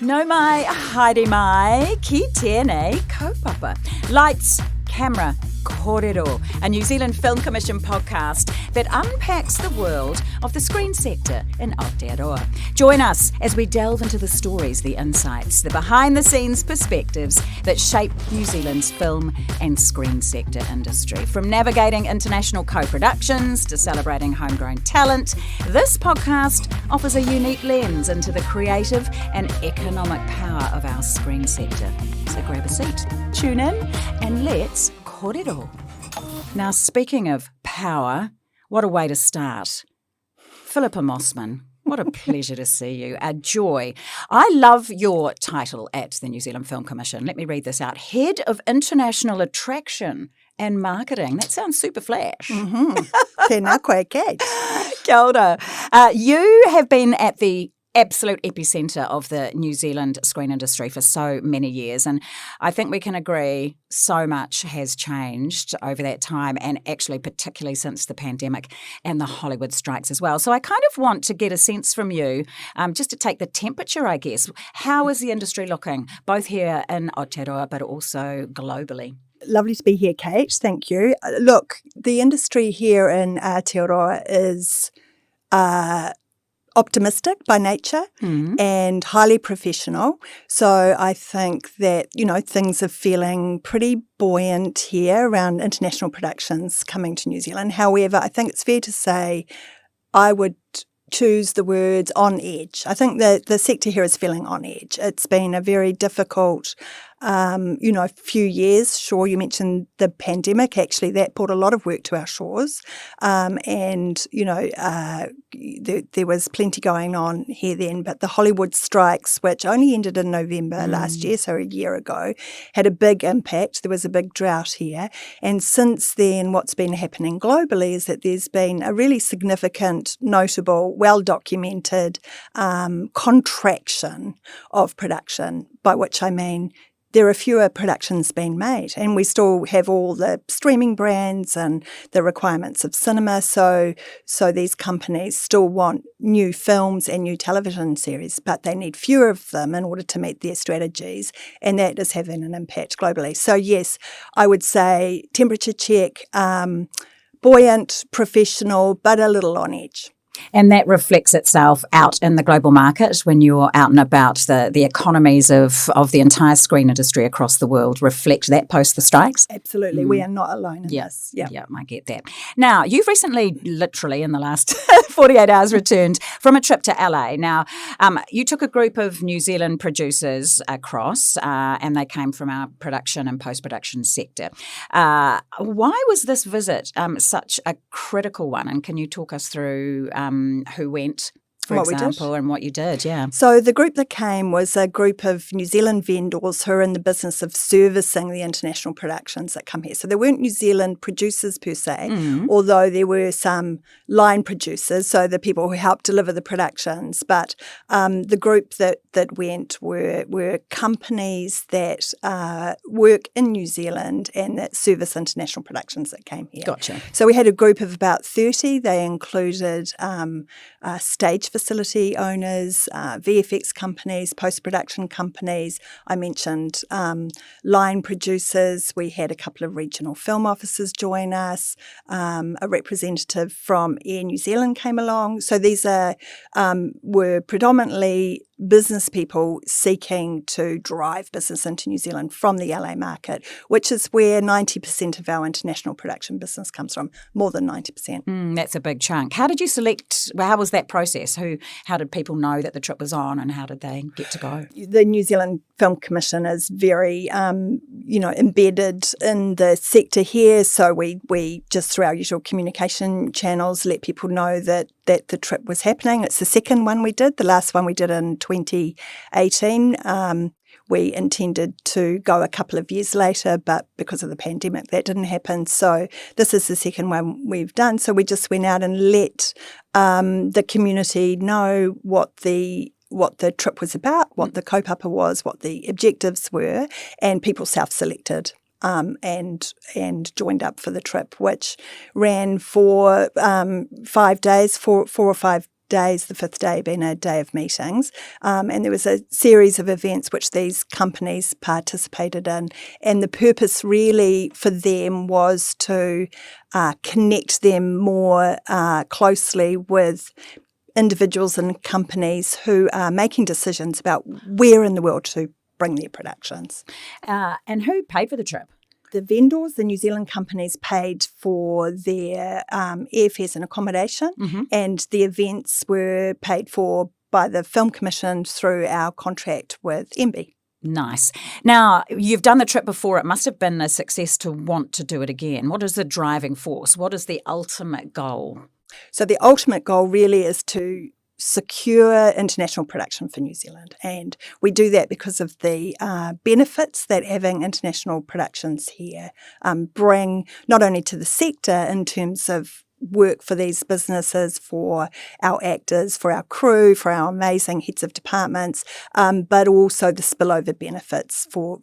No mai, haere mai, ki tēnei kaupapa. Lights, camera, Kōrero, a New Zealand Film Commission podcast that unpacks the world of the screen sector in Aotearoa. Join us as we delve into the stories, the insights, the behind-the-scenes perspectives that shape New Zealand's film and screen sector industry. From navigating international co-productions to celebrating homegrown talent, this podcast offers a unique lens into the creative and economic power of our screen sector. So grab a seat, tune in, and let's Kōrero. Now, speaking of power, what a way to start. Philippa Mossman, what a pleasure to see you, a joy. I love your title at the New Zealand Film Commission. Let me read this out. Head of International Attraction and Marketing. That sounds super flash. Tēnā koe, Kate. Kia ora. You have been at the absolute epicentre of the New Zealand screen industry for so many years, and I think we can agree so much has changed over that time, and actually particularly since the pandemic and the Hollywood strikes as well. So I kind of want to get a sense from you, just to take the temperature, I guess. How is the industry looking, both here in Aotearoa but also globally? Lovely to be here, Kate. Thank you. Look, the industry here in Aotearoa is optimistic by nature and highly professional. So I think that, things are feeling pretty buoyant here around international productions coming to New Zealand. However, I think it's fair to say I would choose the words on edge. I think that the sector here is feeling on edge. It's been a very difficult few years. Sure, you mentioned the pandemic. Actually, that brought a lot of work to our shores. There was plenty going on here then. But the Hollywood strikes, which only ended in November last year, so a year ago, had a big impact. There was a big drought here. And since then, what's been happening globally is that there's been a really significant, notable, well-documented contraction of production, by which I mean there are fewer productions being made, and we still have all the streaming brands and the requirements of cinema. So these companies still want new films and new television series, but they need fewer of them in order to meet their strategies, and that is having an impact globally. So yes, I would say temperature check, buoyant, professional, but a little on edge. And that reflects itself out in the global market when you're out and about. The economies of the entire screen industry across the world reflect that post the strikes? Absolutely. We are not alone in this. Yeah, I get that. Now, you've recently, literally in the last 48 hours, returned from a trip to LA. Now, you took a group of New Zealand producers across and they came from our production and post-production sector. Why was this visit such a critical one? And can you talk us through who went, for example, and what you did, yeah. So the group that came was a group of New Zealand vendors who are in the business of servicing the international productions that come here. So there weren't New Zealand producers per se, although there were some line producers, so the people who helped deliver the productions. But the group that went were companies that work in New Zealand and that service international productions that came here. Gotcha. So we had a group of about 30. They included stage facility owners, VFX companies, post-production companies. I mentioned line producers. We had a couple of regional film officers join us. A representative from Air New Zealand came along. So these were predominantly business people seeking to drive business into New Zealand from the LA market, which is where 90% of our international production business comes from, more than 90%. That's a big chunk. How did you select, how was that process? How did people know that the trip was on and how did they get to go? The New Zealand Film Commission is very, embedded in the sector here. So we just through our usual communication channels let people know that the trip was happening. It's the second one we did. The last one we did in 2018. We intended to go a couple of years later, but because of the pandemic, that didn't happen. So this is the second one we've done. So we just went out and let the community know what the trip was about, what the kaupapa was, what the objectives were, and people self-selected. And joined up for the trip, which ran for 5 days, four or five days, the fifth day being a day of meetings. And there was a series of events which these companies participated in. And the purpose really for them was to connect them more closely with individuals and companies who are making decisions about where in the world to bring their productions. And who paid for the trip? The vendors, the New Zealand companies, paid for their airfares and accommodation, and the events were paid for by the Film Commission through our contract with MB. Nice. Now, you've done the trip before. It must have been a success to want to do it again. What is the driving force? What is the ultimate goal? So the ultimate goal really is to secure international production for New Zealand. And we do that because of the benefits that having international productions here bring not only to the sector in terms of work for these businesses, for our actors, for our crew, for our amazing heads of departments, but also the spillover benefits for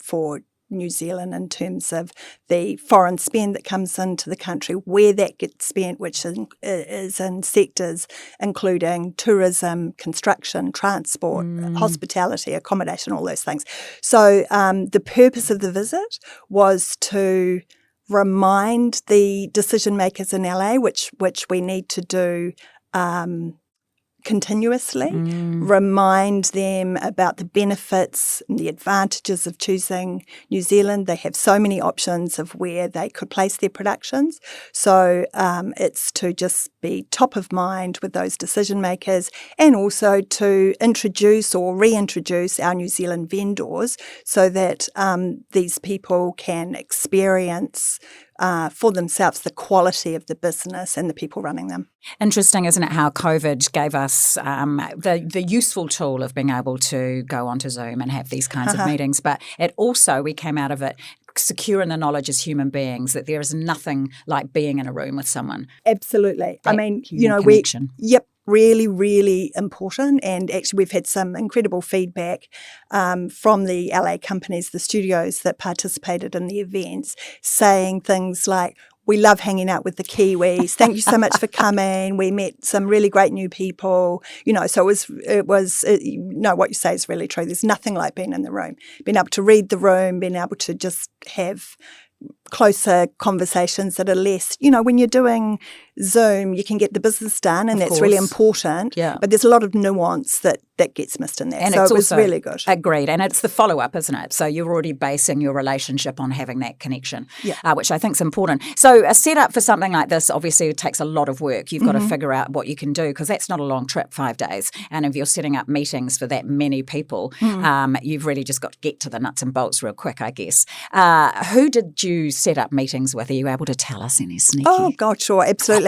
New Zealand in terms of the foreign spend that comes into the country, where that gets spent, which is in sectors including tourism, construction, transport, hospitality, accommodation, all those things. So the purpose of the visit was to remind the decision makers in LA, which we need to do continuously, remind them about the benefits and the advantages of choosing New Zealand. They have so many options of where they could place their productions. So it's to just be top of mind with those decision makers, and also to introduce or reintroduce our New Zealand vendors so that these people can experience for themselves the quality of the business and the people running them. Interesting, isn't it, how COVID gave us the useful tool of being able to go onto Zoom and have these kinds of meetings, but it also, we came out of it secure in the knowledge as human beings that there is nothing like being in a room with someone. Absolutely. That I mean, connection. Really, really important. And actually, we've had some incredible feedback from the LA companies, the studios that participated in the events, saying things like, "We love hanging out with the Kiwis. Thank you so much for coming. We met some really great new people." So what you say is really true. There's nothing like being in the room, being able to read the room, being able to just have closer conversations that are less, when you're doing Zoom, you can get the business done, and that's really important. Yeah. But there's a lot of nuance that gets missed in that. And so it's it was also really good. Agreed. And it's the follow-up, isn't it? So you're already basing your relationship on having that connection, which I think is important. So a setup for something like this, obviously, it takes a lot of work. You've got to figure out what you can do, because that's not a long trip, 5 days. And if you're setting up meetings for that many people, you've really just got to get to the nuts and bolts real quick, I guess. Who did you set up meetings with? Are you able to tell us any sneaky? Oh, God, sure, absolutely.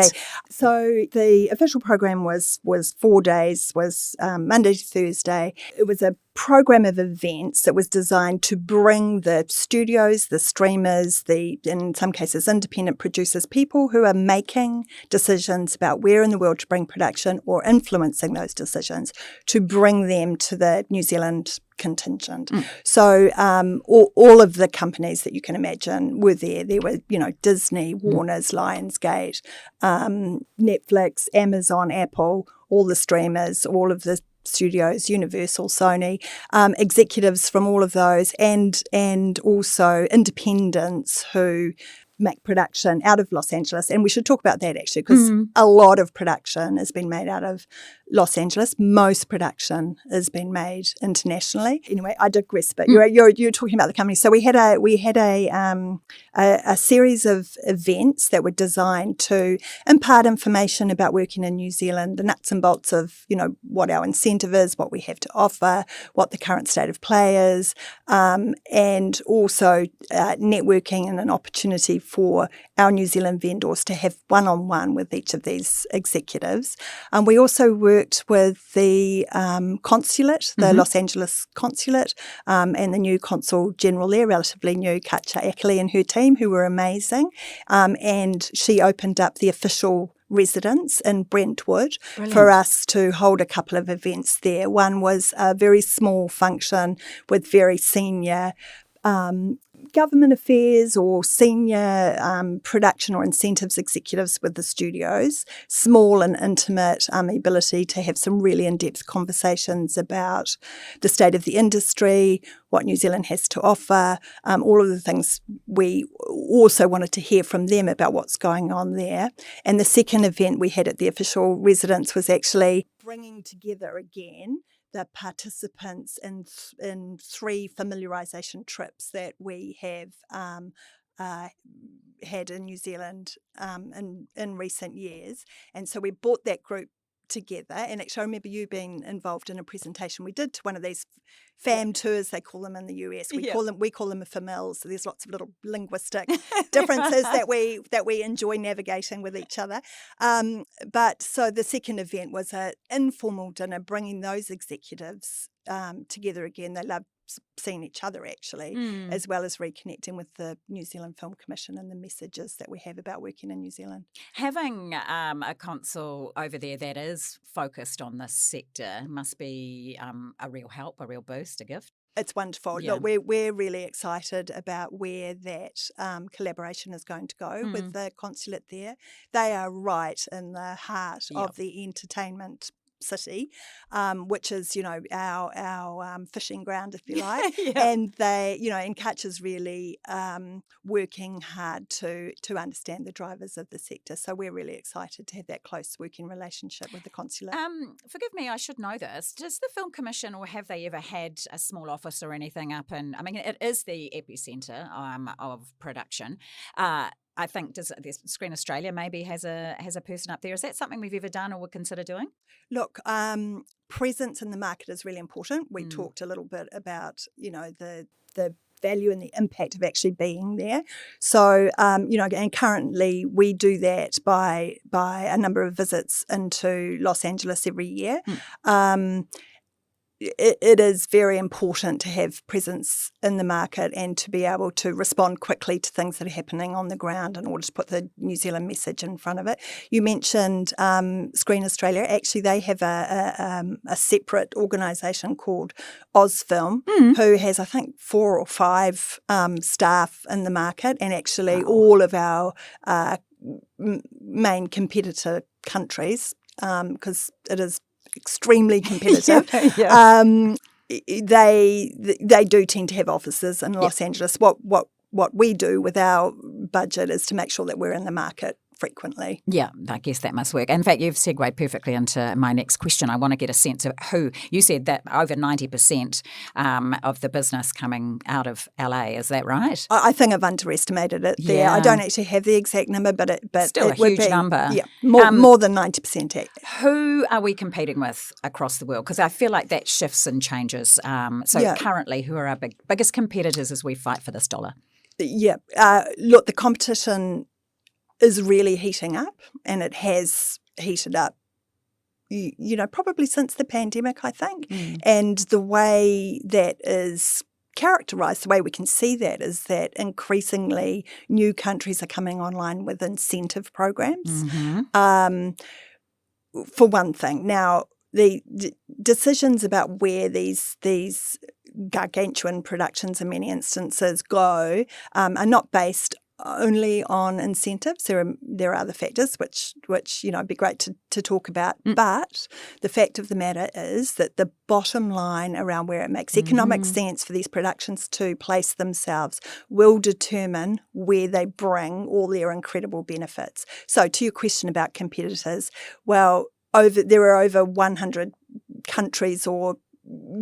So the official program was 4 days, was Monday to Thursday. It was a program of events that was designed to bring the studios, the streamers, in some cases independent producers, people who are making decisions about where in the world to bring production or influencing those decisions, to bring them to the New Zealand contingent. So all of the companies that you can imagine were there. There were, Disney, Warner's, Lionsgate, Netflix, Amazon, Apple, all the streamers, all of the studios, Universal, Sony, executives from all of those, and also independents who make production out of Los Angeles. And we should talk about that, actually, because a lot of production has been made out of Los Angeles. Most production has been made internationally. Anyway, I digress, but you're talking about the company. So we had a series of events that were designed to impart information about working in New Zealand, the nuts and bolts of, what our incentive is, what we have to offer, what the current state of play is, and also networking and an opportunity for our New Zealand vendors to have one-on-one with each of these executives. We also worked with the consulate, the Los Angeles consulate, and the new consul general there, relatively new, Katja Ackley and her team, who were amazing. And she opened up the official residence in Brentwood for us to hold a couple of events there. One was a very small function with very senior government affairs or senior production or incentives executives with the studios, small and intimate ability to have some really in-depth conversations about the state of the industry, what New Zealand has to offer, all of the things. We also wanted to hear from them about what's going on there. And the second event we had at the official residence was actually bringing together again the participants in 3 familiarisation trips that we have had in New Zealand in recent years. And so we brought that group together, and actually I remember you being involved in a presentation we did to one of these fam tours, they call them in the US. We call them a famil, so there's lots of little linguistic differences that we enjoy navigating with each other. But so the second event was an informal dinner, bringing those executives together again. They love seeing each other actually, as well as reconnecting with the New Zealand Film Commission and the messages that we have about working in New Zealand. Having a consul over there that is focused on this sector must be a real help, a real boost, a gift. It's wonderful. Yeah. Look, we're really excited about where that collaboration is going to go with the consulate there. They are right in the heart of the entertainment city, which is, our fishing ground, if you like. And they, and Kutch is really working hard to understand the drivers of the sector. So we're really excited to have that close working relationship with the consulate. Forgive me, I should know this. Does the Film Commission, or have they ever had a small office or anything up in, it is the epicentre of production. I think Screen Australia maybe has a person up there. Is that something we've ever done or would consider doing? Look, presence in the market is really important. We talked a little bit about, the value and the impact of actually being there. So, and currently we do that by a number of visits into Los Angeles every year. It is very important to have presence in the market and to be able to respond quickly to things that are happening on the ground in order to put the New Zealand message in front of it. You mentioned Screen Australia. Actually, they have a separate organisation called Ozfilm, who has, I think, 4 or 5 staff in the market, and actually all of our main competitor countries, because it is extremely competitive. They do tend to have offices in Los Angeles. What we do with our budget is to make sure that we're in the market frequently. Yeah, I guess that must work. In fact, you've segued perfectly into my next question. I want to get a sense of who, you said that over 90% of the business coming out of LA, is that right? I think I've underestimated it there. I don't actually have the exact number, but still it a huge number. Yeah, more than 90%. Who are we competing with across the world? Because I feel like that shifts and changes. Currently, who are our biggest competitors as we fight for this dollar? Yeah, look, the competition is really heating up, and it has heated up, probably since the pandemic, I think. And the way that is characterised, the way we can see that is that increasingly new countries are coming online with incentive programs, for one thing. Now, the decisions about where these gargantuan productions in many instances go are not based only on incentives. There are other factors which it'd be great to talk about. But the fact of the matter is that the bottom line around where it makes economic sense for these productions to place themselves will determine where they bring all their incredible benefits. So to your question about competitors, well, there are over 100 countries or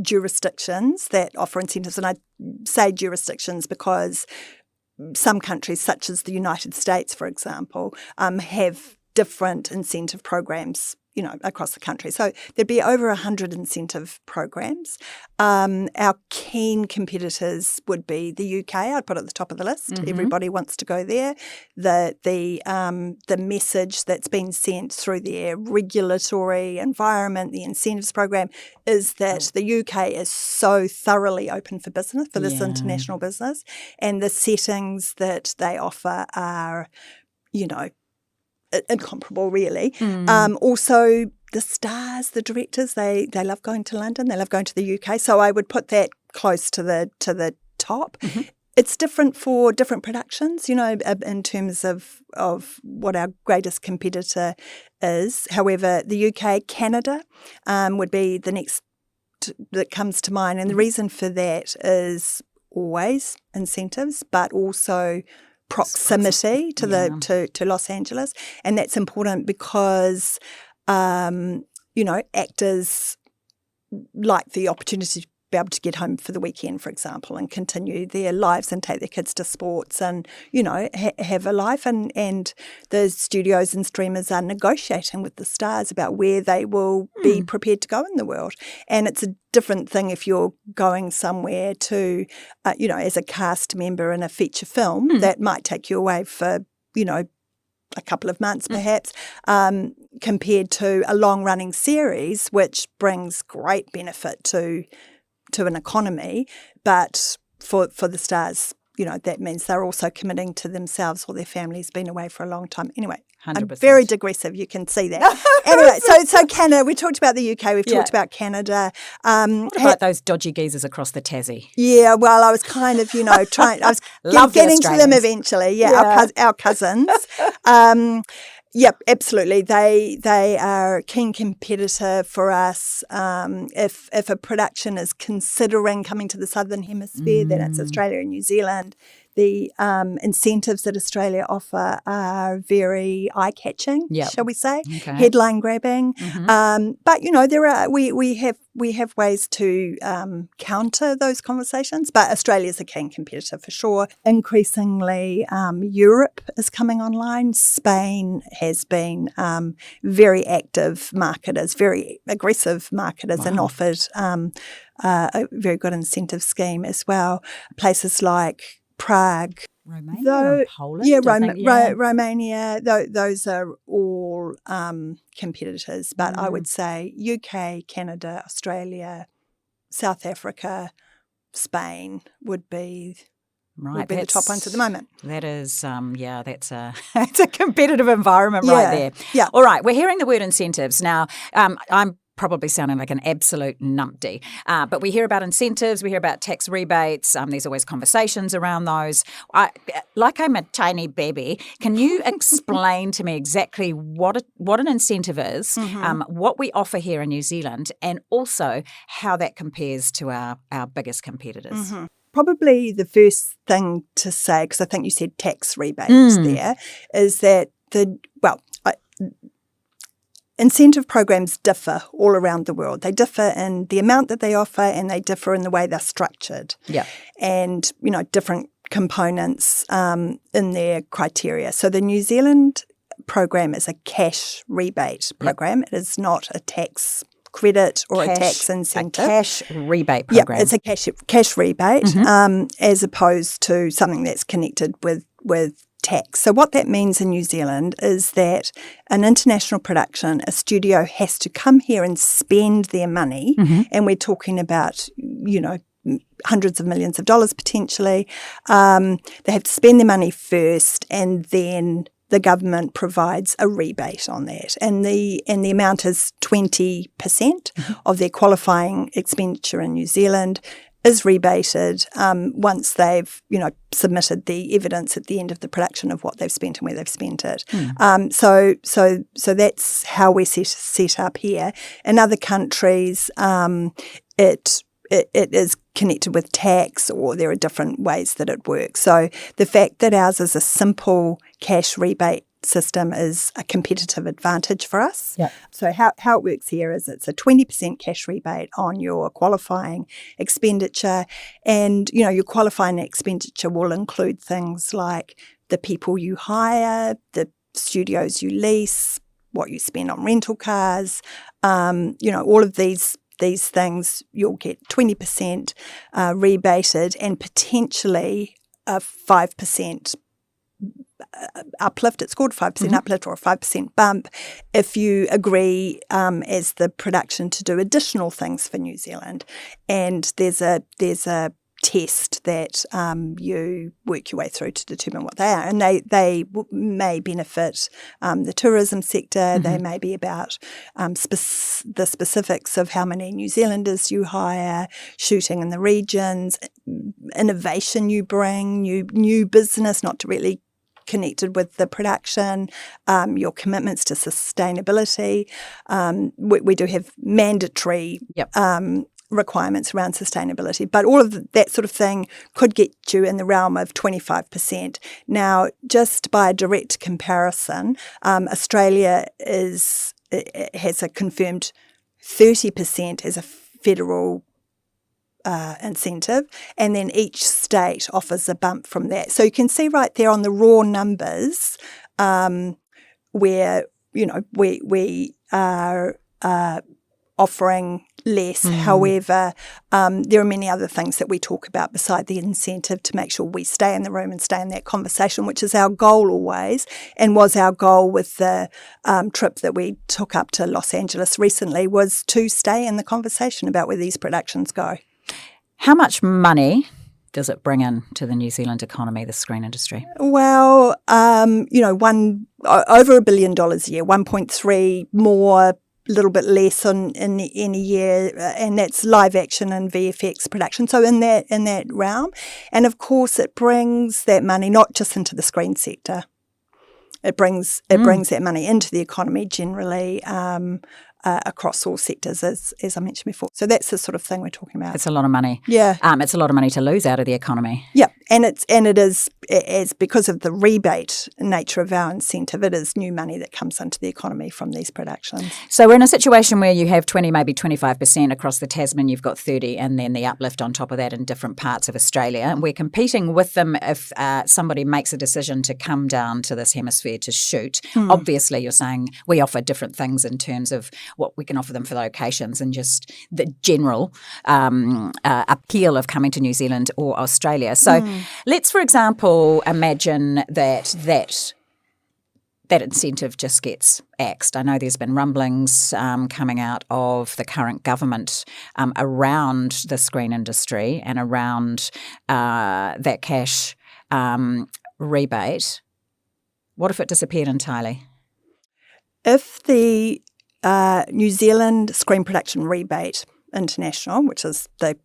jurisdictions that offer incentives, and I say jurisdictions because some countries, such as the United States, for example, have different incentive programs, across the country. So there'd be over 100 incentive programs. Our keen competitors would be the UK. I'd put it at the top of the list. Everybody wants to go there. The message that's been sent through their regulatory environment, the incentives program, is that the UK is so thoroughly open for business, for this international business, and the settings that they offer are, incomparable, really. Also, the stars, the directors, they love going to London. They love going to the UK. So I would put that close to the top. It's different for different productions, in terms of what our greatest competitor is. However, the UK, Canada would be the next that comes to mind. And the reason for that is always incentives, but also proximity to Los Angeles. And that's important because, actors like the opportunity to be able to get home for the weekend, for example, and continue their lives and take their kids to sports and, have a life. And the studios and streamers are negotiating with the stars about where they will be prepared to go in the world. And it's a different thing if you're going somewhere to, as a cast member in a feature film that might take you away for, a couple of months perhaps, compared to a long-running series, which brings great benefit to an economy, but for the stars, that means they're also committing to themselves or their families being away for a long time. Anyway, 100%. I'm very digressive, you can see that. Anyway, so Canada, we talked about the UK, we've talked about Canada. What about those dodgy geezers across the Tassie? Yeah, well, I was kind of, trying, I was getting to them eventually. Our cousins. Yep, absolutely. They are a keen competitor for us. If a production is considering coming to the Southern Hemisphere, then it's Australia and New Zealand. The incentives that Australia offer are very eye-catching, shall we say, headline grabbing. But we have ways to counter those conversations. But Australia's a keen competitor for sure. Increasingly, Europe is coming online. Spain has been very active marketers, very aggressive marketers, and offered a very good incentive scheme as well. Places like Prague, Romania, Poland. Romania. Those are all competitors, but I would say UK, Canada, Australia, South Africa, Spain would be the top ones at the moment. That is, that's it's a competitive environment right there. Yeah. All right, we're hearing the word incentives now. I'm probably sounding like an absolute numpty. But we hear about incentives, we hear about tax rebates. There's always conversations around those. I'm a tiny baby. Can you explain to me exactly what an incentive is, what we offer here in New Zealand, and also how that compares to our biggest competitors? Probably the first thing to say, because I think you said tax rebates there, is that incentive programs differ all around the world. They differ in the amount that they offer, and they differ in the way they're structured. Yeah. And, different components in their criteria. So the New Zealand program is a cash rebate program. It is not a tax credit or a tax incentive. A cash rebate program. Yeah, it's a cash rebate as opposed to something that's connected with tax. So what that means in New Zealand is that an international production, a studio has to come here and spend their money, and we're talking about, hundreds of millions of dollars potentially. They have to spend their money first, and then the government provides a rebate on that. And the amount is 20% of their qualifying expenditure in New Zealand is rebated once they've, submitted the evidence at the end of the production of what they've spent and where they've spent it. So that's how we're set up here. In other countries, it is connected with tax, or there are different ways that it works. So the fact that ours is a simple cash rebate system is a competitive advantage for us. Yep. So how it works here is it's a 20% cash rebate on your qualifying expenditure, and your qualifying expenditure will include things like the people you hire, the studios you lease, what you spend on rental cars, all of these things. You'll get 20% rebated, and potentially a 5% uplift. It's called 5% uplift or a 5% bump if you agree as the production to do additional things for New Zealand. And there's a test that you work your way through to determine what they are. And they may benefit the tourism sector. They may be about the specifics of how many New Zealanders you hire, shooting in the regions, innovation you bring, new business, not directly connected with the production, your commitments to sustainability. We do have mandatory requirements around sustainability, but all of that sort of thing could get you in the realm of 25%. Now, just by a direct comparison, Australia has a confirmed 30% as a federal incentive, and then each state offers a bump from that. So you can see right there on the raw numbers where we are offering less. However, there are many other things that we talk about beside the incentive to make sure we stay in the room and stay in that conversation, which is our goal always, and was our goal with the trip that we took up to Los Angeles recently, was to stay in the conversation about where these productions go. How much money does it bring in to the New Zealand economy, the screen industry? Well, over $1 billion a year, 1.3 more, a little bit less in a year, and that's live action and VFX production. So in that realm, and of course it brings that money not just into the screen sector. It brings that money into the economy generally. Across all sectors, as I mentioned before. So that's the sort of thing we're talking about. It's a lot of money. Yeah. It's a lot of money to lose out of the economy. Yeah, and it is because of the rebate nature of our incentive, it is new money that comes into the economy from these productions. So we're in a situation where you have 20, maybe 25% across the Tasman, you've got 30, and then the uplift on top of that in different parts of Australia. And we're competing with them if somebody makes a decision to come down to this hemisphere to shoot. Obviously, you're saying we offer different things in terms of what we can offer them for locations and just the general appeal of coming to New Zealand or Australia. So let's, for example, imagine that incentive just gets axed. I know there's been rumblings coming out of the current government around the screen industry and around that cash rebate. What if it disappeared entirely? If the New Zealand Screen Production Rebate International, which is the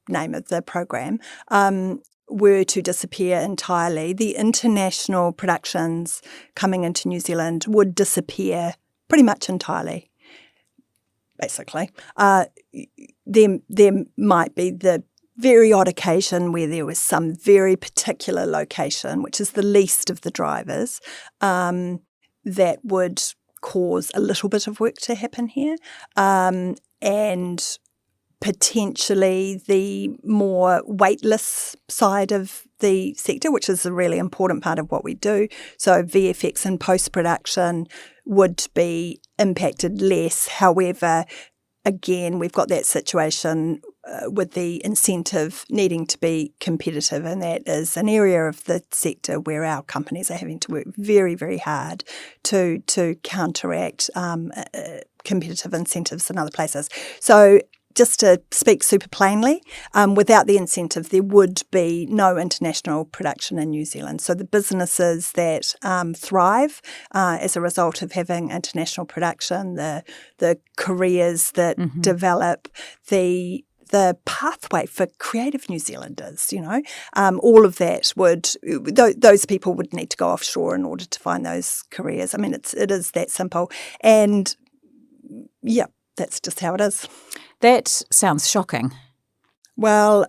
name of the program, were to disappear entirely, the international productions coming into New Zealand would disappear pretty much entirely, basically. There might be the very odd occasion where there was some very particular location, which is the least of the drivers, that would cause a little bit of work to happen here, and potentially the more weightless side of the sector, which is a really important part of what we do. So VFX and post-production would be impacted less. However, again, we've got that situation with the incentive needing to be competitive, and that is an area of the sector where our companies are having to work very, very hard to counteract competitive incentives in other places. So just to speak super plainly, without the incentive, there would be no international production in New Zealand. So the businesses that thrive as a result of having international production, the careers that develop, the pathway for creative New Zealanders, all of that those people would need to go offshore in order to find those careers. I mean, it is that simple. And yeah, that's just how it is. That sounds shocking. Well,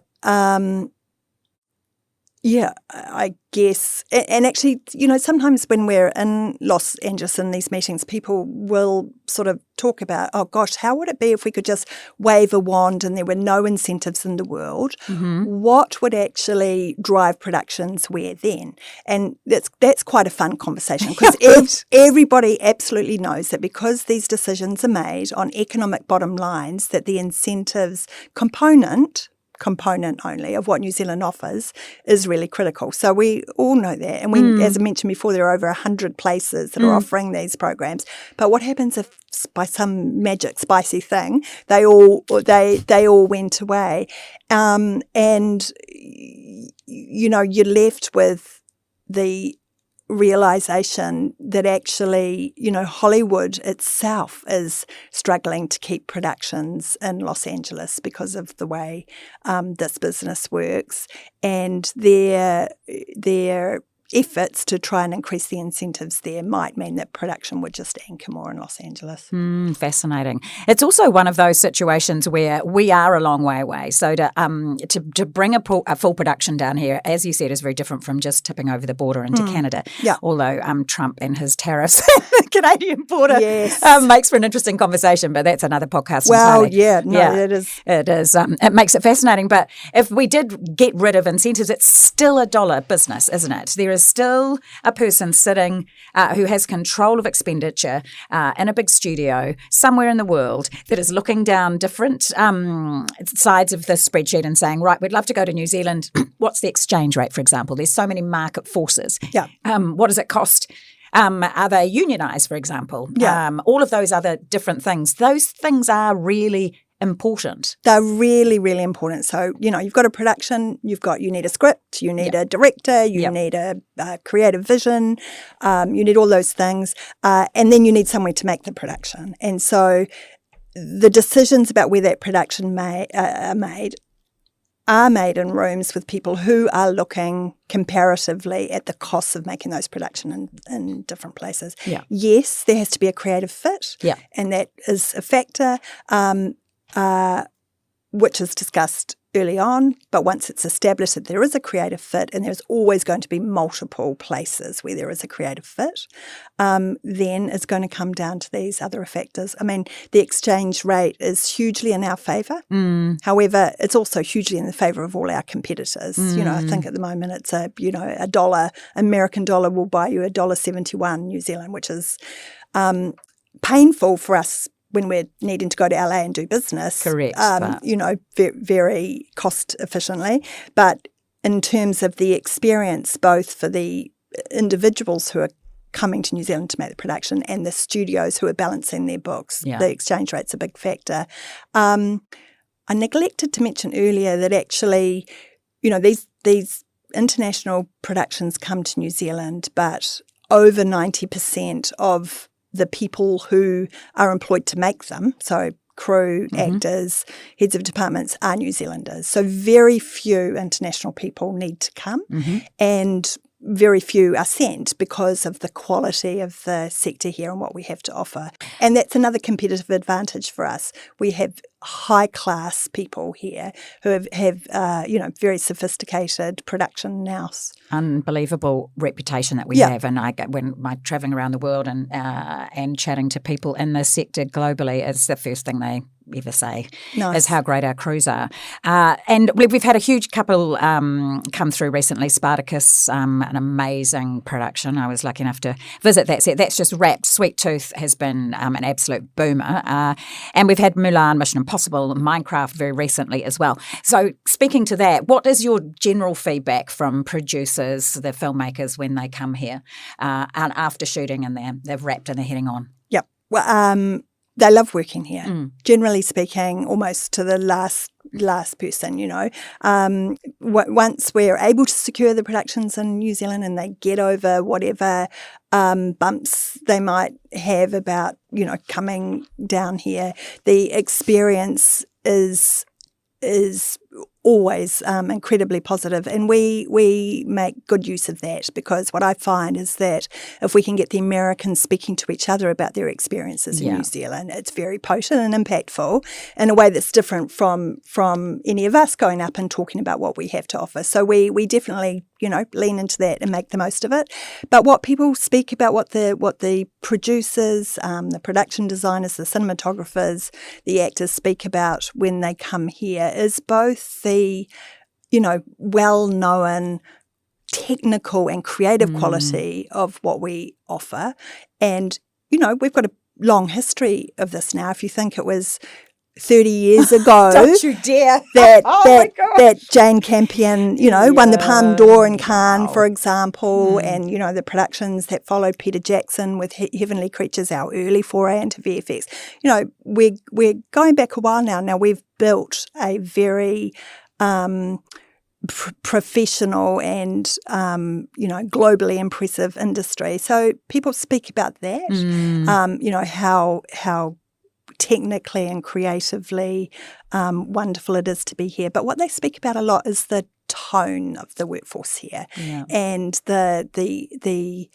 yeah, I guess. And actually, sometimes when we're in Los Angeles in these meetings, people will sort of talk about, oh gosh, how would it be if we could just wave a wand and there were no incentives in the world? What would actually drive productions where then? And that's quite a fun conversation, because everybody absolutely knows that because these decisions are made on economic bottom lines, that the incentives component component only of what New Zealand offers is really critical. So we all know that. And we, as I mentioned before, there are over 100 places that are offering these programs. But what happens if by some magic spicy thing they all went away? And, you're left with the realization that actually, Hollywood itself is struggling to keep productions in Los Angeles because of the way this business works, and their efforts to try and increase the incentives there might mean that production would just anchor more in Los Angeles. Fascinating. It's also one of those situations where we are a long way away. So to bring a full production down here, as you said, is very different from just tipping over the border into Canada. Yeah. Although Trump and his tariffs, the Canadian border, yes. Makes for an interesting conversation, but that's another podcast. Well, entirely. It is. It is. It makes it fascinating. But if we did get rid of incentives, it's still a dollar business, isn't it? There is still a person sitting who has control of expenditure in a big studio somewhere in the world that is looking down different sides of the spreadsheet and saying, right, we'd love to go to New Zealand. What's the exchange rate, for example? There's so many market forces. Yeah. What does it cost? Are they unionised, for example? Yeah. All of those other different things. Those things are really important. They're really, really important. So, you've got a production, you need a script, you need a director, you need a creative vision, you need all those things, and then you need somewhere to make the production. And so the decisions about where that production are made in rooms with people who are looking comparatively at the costs of making those production in different places. Yeah. Yes, there has to be a creative fit, and that is a factor. Which is discussed early on, but once it's established that there is a creative fit, and there's always going to be multiple places where there is a creative fit, then it's going to come down to these other factors. I mean, the exchange rate is hugely in our favour. However, it's also hugely in the favour of all our competitors. I think at the moment it's a dollar, American dollar will buy you $1.71 New Zealand, which is painful for us when we're needing to go to LA and do business. Correct. Very cost efficiently. But in terms of the experience, both for the individuals who are coming to New Zealand to make the production and the studios who are balancing their books, the exchange rate's a big factor. I neglected to mention earlier that actually, these international productions come to New Zealand, but over 90% of the people who are employed to make them, so crew, actors, heads of departments, are New Zealanders. So very few international people need to come, and very few are sent because of the quality of the sector here and what we have to offer. And that's another competitive advantage for us. We have high-class people here who have very sophisticated production nous. Unbelievable reputation that we have, and when I'm travelling around the world and chatting to people in the sector globally, it's the first thing they ever say is how great our crews are. And we've had a huge couple come through recently. Spartacus, an amazing production. I was lucky enough to visit that set. That's just wrapped. Sweet Tooth has been an absolute boomer. And we've had Mulan, Mission Impossible, Minecraft very recently as well. So speaking to that, what is your general feedback from producers, the filmmakers, when they come here and after shooting and they've wrapped and they're heading on? Yep. Well, they love working here. Generally speaking, almost to the last person, once we're able to secure the productions in New Zealand and they get over whatever bumps they might have about, coming down here, the experience is always incredibly positive, and we make good use of that, because what I find is that if we can get the Americans speaking to each other about their experiences in New Zealand, it's very potent and impactful in a way that's different from any of us going up and talking about what we have to offer. So we definitely lean into that and make the most of it. But what people speak about, what the producers, the production designers, the cinematographers, the actors speak about when they come here is both the well-known technical and creative quality of what we offer. And, we've got a long history of this now. If you think it was 30 years ago. Don't you dare. That Jane Campion, won the Palme d'Or in Cannes, for example, and, the productions that followed Peter Jackson with Heavenly Creatures, our early foray into VFX. We're going back a while now. Now, we've built a very professional and, globally impressive industry. So people speak about that, how technically and creatively wonderful it is to be here. But what they speak about a lot is the tone of the workforce here and the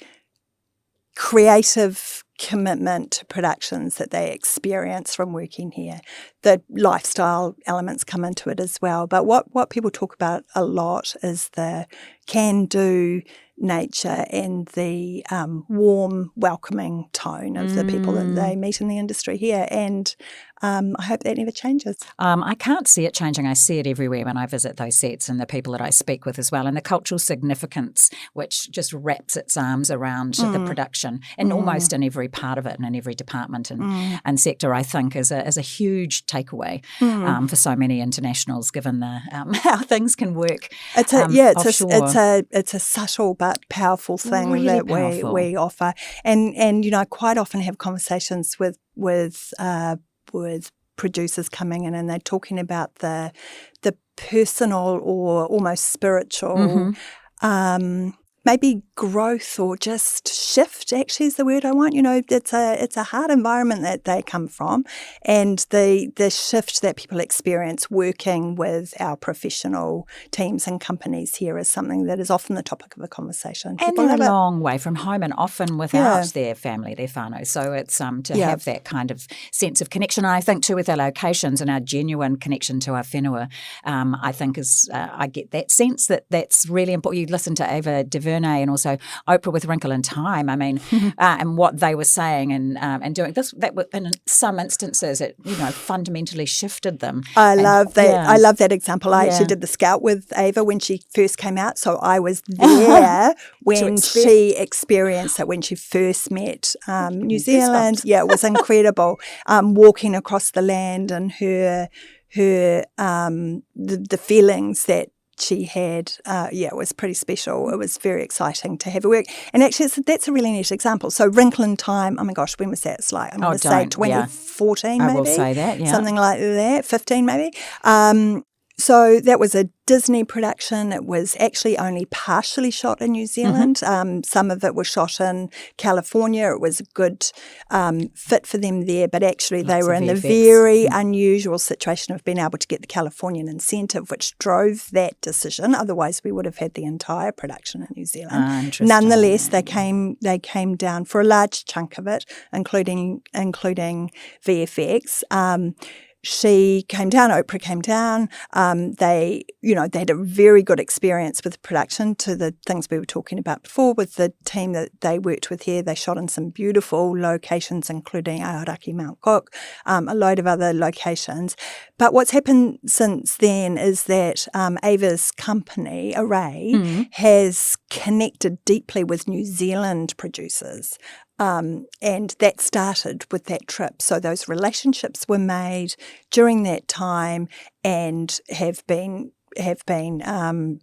creative commitment to productions that they experience from working here. The lifestyle elements come into it as well. But what people talk about a lot is the can-do nature and the warm, welcoming tone of the people that they meet in the industry here. And I hope that never changes. I can't see it changing. I see it everywhere when I visit those sets and the people that I speak with as well, and the cultural significance which just wraps its arms around the production and almost in every part of it and in every department and sector, I think is a huge takeaway for so many internationals, given the how things can work. It's a subtle but powerful thing really that powerful. we offer, and I quite often have conversations with producers coming in, and they're talking about the personal or almost spiritual maybe growth or just shift, actually, is the word I want. It's a hard environment that they come from, and the shift that people experience working with our professional teams and companies here is something that is often the topic of a conversation. And People they're a long way from home and often without their family, their whānau. So it's to have that kind of sense of connection. And I think too with our locations and our genuine connection to our whenua, I think is I get that sense that's really important. You listen to Ava DuVernay and also Oprah with Wrinkle in Time. I mean, and what they were saying and doing this, that in some instances it fundamentally shifted them. I love that. I love that example. I actually did the Scout with Ava when she first came out, so I was there when she experienced it when she first met New Zealand. Yeah, it was incredible. Walking across the land and her the feelings that she had, it was pretty special. It was very exciting to have her work. And actually, that's a really neat example. So Wrinkle in Time, oh my gosh, when was that? It's like, I'm going to say 2014 maybe. I will say that, Something like that, 15 maybe. So that was a Disney production. It was actually only partially shot in New Zealand. Some of it was shot in California. It was a good fit for them there, but actually they were in the very unusual situation of being able to get the Californian incentive, which drove that decision. Otherwise, we would have had the entire production in New Zealand. Nonetheless, they came down for a large chunk of it, including VFX. She came down, Oprah came down. They had a very good experience with production, to the things we were talking about before with the team that they worked with here. They shot in some beautiful locations, including Aoraki, Mount Cook, a load of other locations. But what's happened since then is that Ava's company, Array, has connected deeply with New Zealand producers. And that started with that trip. So those relationships were made during that time and have been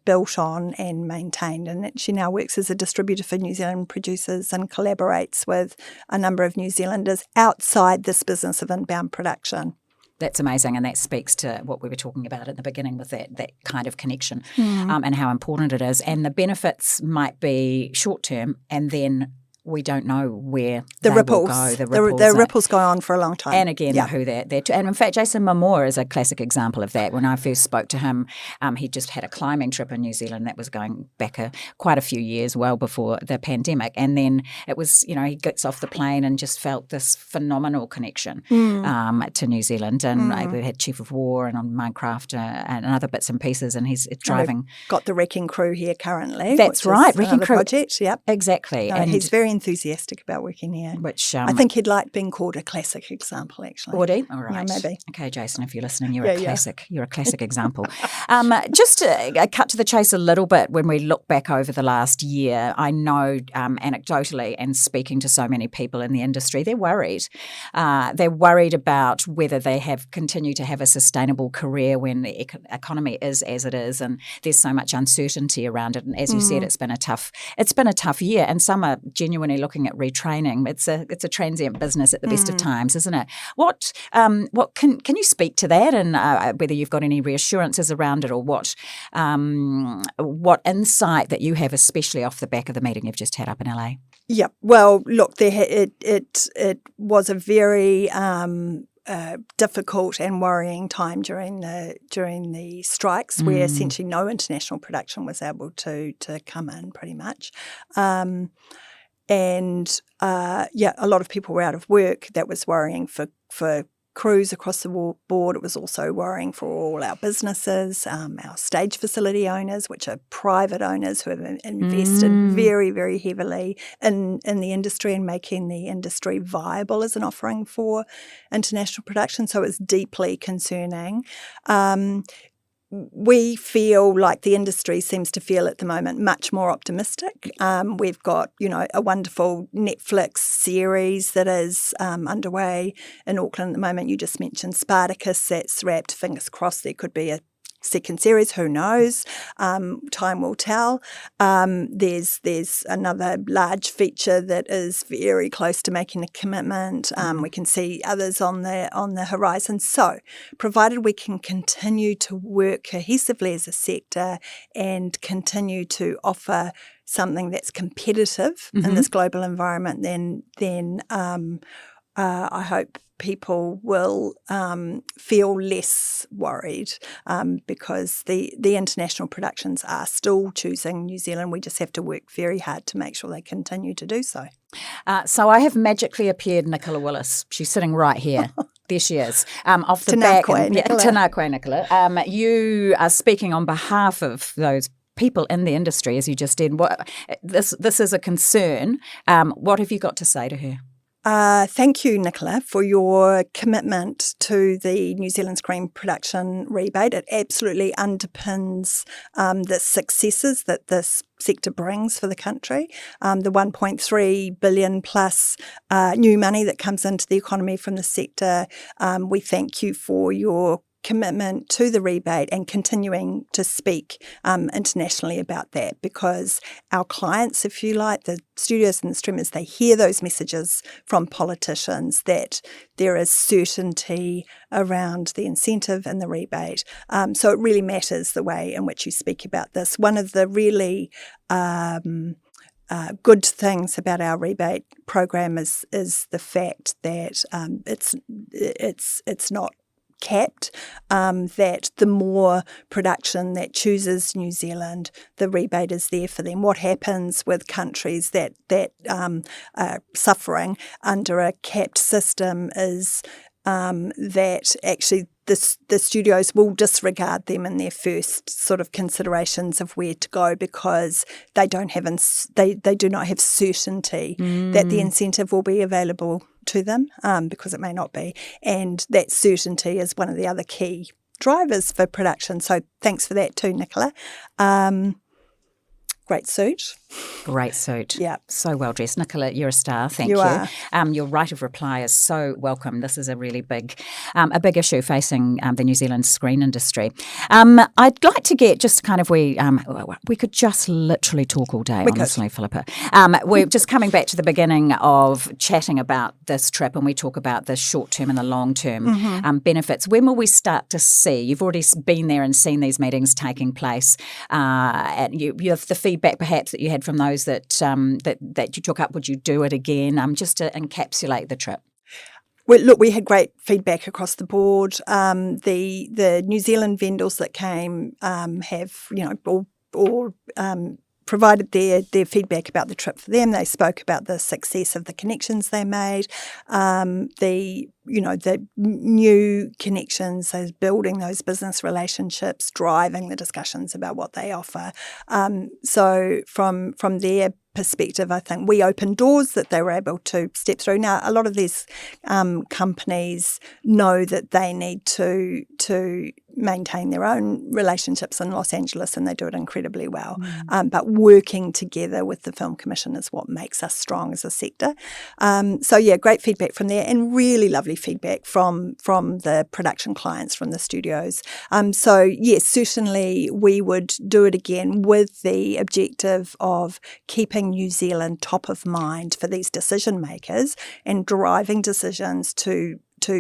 built on and maintained. And she now works as a distributor for New Zealand producers and collaborates with a number of New Zealanders outside this business of inbound production. That's amazing, and that speaks to what we were talking about at the beginning with that kind of connection and how important it is. And the benefits might be short-term, and then we don't know where the ripples will go. The ripples go on for a long time. And again, who they're and in fact, Jason Momoa is a classic example of that. When I first spoke to him, he just had a climbing trip in New Zealand that was going back quite a few years, well before the pandemic. And then it was, he gets off the plane and just felt this phenomenal connection to New Zealand. And we had Chief of War and on Minecraft and other bits and pieces. And he's driving. Got the Wrecking Crew here currently. That's right, Wrecking Crew project. Yep, exactly. And he's very enthusiastic about working here. Which I think he'd like being called a classic example, actually. Would he? All right. Yeah, maybe. Okay, Jason, if you're listening, you're a classic. You're a classic example. Just to cut to the chase a little bit, when we look back over the last year, I know anecdotally and speaking to so many people in the industry, they're worried. They're worried about whether they continue to have a sustainable career when the economy is as it is, and there's so much uncertainty around it. And as you said, it's been a tough year, and some are genuinely looking at retraining. It's a transient business at the best of times, isn't it? What can you speak to that, and whether you've got any reassurances around it, or what insight that you have, especially off the back of the meeting you've just had up in LA? Yeah. Well, look, it was a very difficult and worrying time during the strikes, where essentially no international production was able to come in, pretty much. A lot of people were out of work. That was worrying for crews across the board. It was also worrying for all our businesses, our stage facility owners, which are private owners who have invested very, very heavily in the industry and making the industry viable as an offering for international production. So it's deeply concerning. We feel like the industry seems to feel at the moment much more optimistic. We've got, a wonderful Netflix series that is underway in Auckland at the moment. You just mentioned Spartacus. That's wrapped. Fingers crossed there could be a second series. Who knows? Time will tell. There's another large feature that is very close to making a commitment. We can see others on the horizon. So, provided we can continue to work cohesively as a sector and continue to offer something that's competitive in this global environment, then I hope people will feel less worried because the international productions are still choosing New Zealand. We just have to work very hard to make sure they continue to do so. So I have magically appeared Nicola Willis. She's sitting right here. There she is. Off the back. Nicola. Nicola. You are speaking on behalf of those people in the industry, as you just did. This is a concern. What have you got to say to her? Thank you, Nicola, for your commitment to the New Zealand Screen Production rebate. It absolutely underpins the successes that this sector brings for the country. The 1.3 billion plus new money that comes into the economy from the sector. We thank you for your commitment to the rebate and continuing to speak internationally about that, because our clients, if you like, the studios and the streamers, they hear those messages from politicians that there is certainty around the incentive and the rebate. So it really matters the way in which you speak about this. One of the really good things about our rebate program is the fact that it's not capped, that the more production that chooses New Zealand, the rebate is there for them. What happens with countries that are suffering under a capped system is that actually the studios will disregard them in their first sort of considerations of where to go, because they do not have certainty that the incentive will be available to them, because it may not be. And that certainty is one of the other key drivers for production. So thanks for that too, Nicola. Great suit. Great suit. Yeah. So well dressed. Nicola, you're a star. Thank you. You are. Your right of reply is so welcome. This is a really big issue facing the New Zealand screen industry. I'd like to get just kind of we could just literally talk all day, honestly, Philippa. We're just coming back to the beginning of chatting about this trip, and we talk about the short-term and the long-term benefits. When will we start to see? You've already been there and seen these meetings taking place. And you have the feedback perhaps that you had from those that you took up. Would you do it again? Just to encapsulate the trip. Well, look, we had great feedback across the board. The New Zealand vendors that came have, all provided their feedback about the trip for them. They spoke about the success of the connections they made, the new connections, so building those business relationships, driving the discussions about what they offer. So from their perspective, I think we opened doors that they were able to step through. Now, a lot of these companies know that they need to maintain their own relationships in Los Angeles, and they do it incredibly well. But working together with the Film Commission is what makes us strong as a sector. So yeah, great feedback from there, and really lovely feedback from the production clients, from the studios. So yes, certainly we would do it again with the objective of keeping New Zealand top of mind for these decision makers and driving decisions to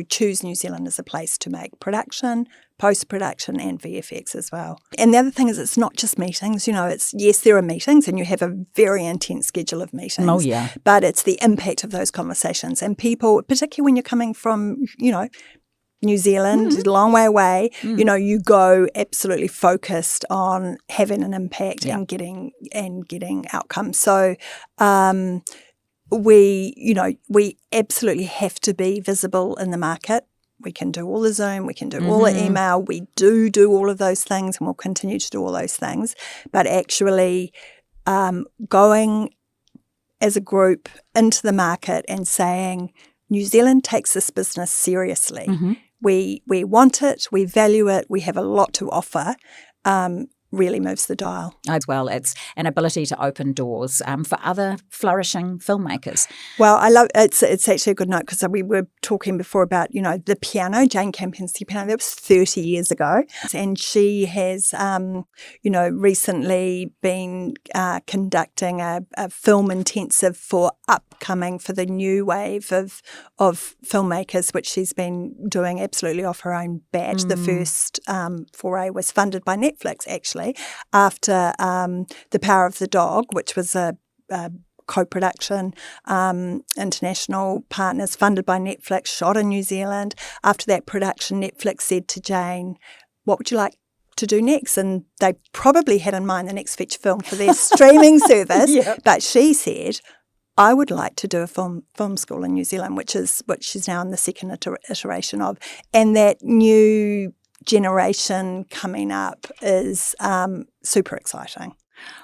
choose New Zealand as a place to make production, post-production and VFX as well. And the other thing is, it's not just meetings. Yes, there are meetings and you have a very intense schedule of meetings. Oh, yeah. But it's the impact of those conversations. And people, particularly when you're coming from, New Zealand, a long way away, you go absolutely focused on having an impact and getting outcomes. So we absolutely have to be visible in the market. We can do all the Zoom, we can do all the email, we do all of those things, and we'll continue to do all those things. But actually going as a group into the market and saying, New Zealand takes this business seriously. We want it, we value it, we have a lot to offer, really moves the dial. As well, it's an ability to open doors for other flourishing filmmakers. Well, I love it's actually a good note, because we were talking before about the piano. Jane Campion's piano, that was 30 years ago, and she has recently been conducting a film intensive for the new wave of filmmakers, which she's been doing absolutely off her own bat. The first foray was funded by Netflix, actually, after The Power of the Dog, which was a co-production, international partners, funded by Netflix, shot in New Zealand. After that production, Netflix said to Jane, what would you like to do next? And they probably had in mind the next feature film for their streaming service. But she said, I would like to do a film school in New Zealand, which is what she's now in the second iteration of. And that new generation coming up is super exciting.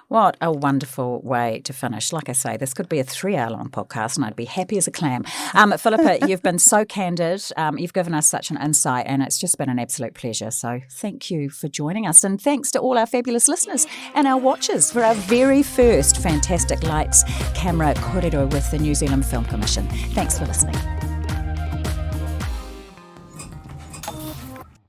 What a wonderful way to finish. Like I say, this could be a 3-hour-long podcast and I'd be happy as a clam. Philippa, you've been so candid. You've given us such an insight, and it's just been an absolute pleasure. So thank you for joining us, and thanks to all our fabulous listeners and our watchers for our very first Fantastic Lights Camera Kōrero with the New Zealand Film Commission. Thanks for listening.